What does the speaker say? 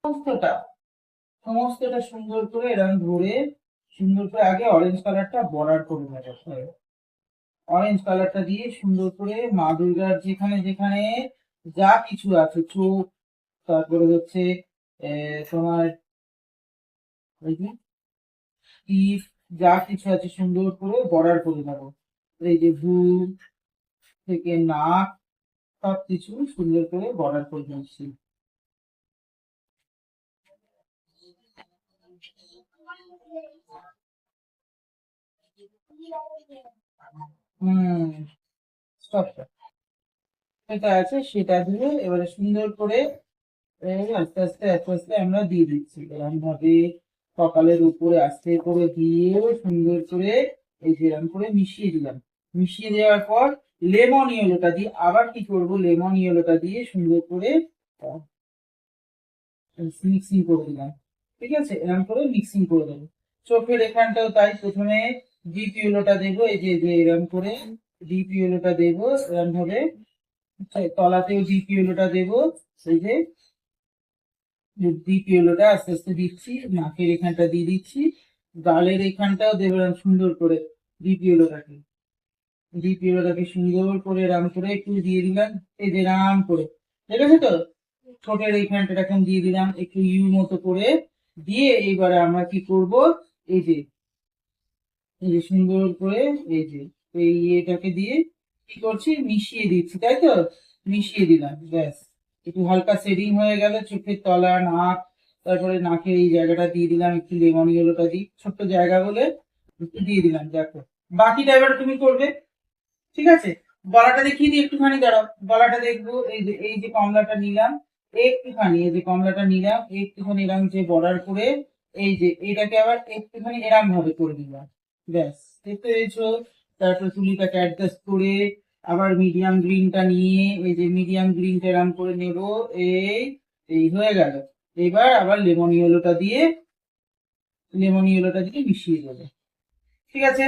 সমস্তটা সমস্তটা সুন্দর করে এরকম ধরে সুন্দর করে আগে অরেঞ্জ কালারটা বর্ডার করে নেবো। অরেঞ্জ কালারটা দিয়ে সুন্দর করে মা দুর্গার যেখানে যেখানে যা কিছু আছে, চোখ, তারপরে হচ্ছে তোমার ওই যে টিপ, যা কিছু আছে সুন্দর করে বর্ডার করে নেবো। এই যে ভ্রু থেকে নাক, সব কিছু সুন্দর করে বর্ডার করে নিচ্ছি। হুম, stop. সেটা আছে, সেটা দিয়ে এবারে সুন্দর করে আস্তে আস্তে আস্তে আস্তে আমরা দিয়ে দিচ্ছি এরকম ভাবে। সকালের উপরে আস্তে করে দিয়ে সুন্দর করে এই যে এরকম করে মিশিয়ে দিলাম। মিশিয়ে দেওয়ার পর লেমন ইয়েলোটা দিয়ে আবার কি করবো, লেমন ইয়েলোটা দিয়ে সুন্দর করে মিক্সিং করে দিলাম। ঠিক আছে, এরকম করে মিক্সিং করে দেবো। চোখের এখানটাও তাই, প্রথমে ডিপ ইয়েলোটা দেবো, এই যে এরকম করে ডিপ ইয়েলোটা দেবো এরকম ভাবে। তলাতেও ডিপ ইয়েলোটা দেবো, এই যে ডিপ ইয়েলোটা আস্তে আস্তে দিচ্ছি। নাকের এখানটা দিয়ে দিচ্ছি, গালের এখানটাও দেবো এরকম সুন্দর করে ডিপ ইয়েলোটাকে। ডিপ ইয়েলোটাকে সুন্দর করে এরকম করে একটু দিয়ে দিলাম, এই যে এরকম করে। ঠিক আছে তো, ঠোঁটের এইখানটা এখন দিয়ে দিলাম একটু ইউ মতো করে। দিয়ে এইবারে আমরা কি করব, এই যে এই যে সুন্দর করে এই যে এই এটাকে দিয়ে কি করছি, মিশিয়ে দিচ্ছি, তাই তো। মিশিয়ে দিলাম, ব্যাস। একটু হালকা শেডিং হয়ে গেল চোখের তলা, নাক, তারপরে নাকের এই জায়গাটা দিয়ে দিলাম একটু লেমন ইয়েলোটা দিই, ছোট্ট জায়গা বলে একটু দিয়ে দিলাম। দেখো, বাকিটা এবার তুমি করবে। ঠিক আছে, গলাটা দেখিয়ে দিই একটুখানি, দাঁড়াও। গলাটা দেখবো, এই যে কমলাটা নিলাম, একটুখানি এই যে কমলাটা নিলাম একটুখানি এরকম যে বর্ডার করে, এই যে এটাকে আবার একটুখানি এরম ভাবে করে দিলাম, ব্যাস। দেখতে পেয়েছো? তারপর তুলিটাকে অ্যাডজাস্ট করে আবার মিডিয়াম গ্রিনটা নিয়ে এই যে মিডিয়াম গ্রিনটা এরম করে নেব। এই এই হয়ে গেল। এবার আবার লেমন ইয়েলোটা দিয়ে মিশিয়ে দেবো। ঠিক আছে।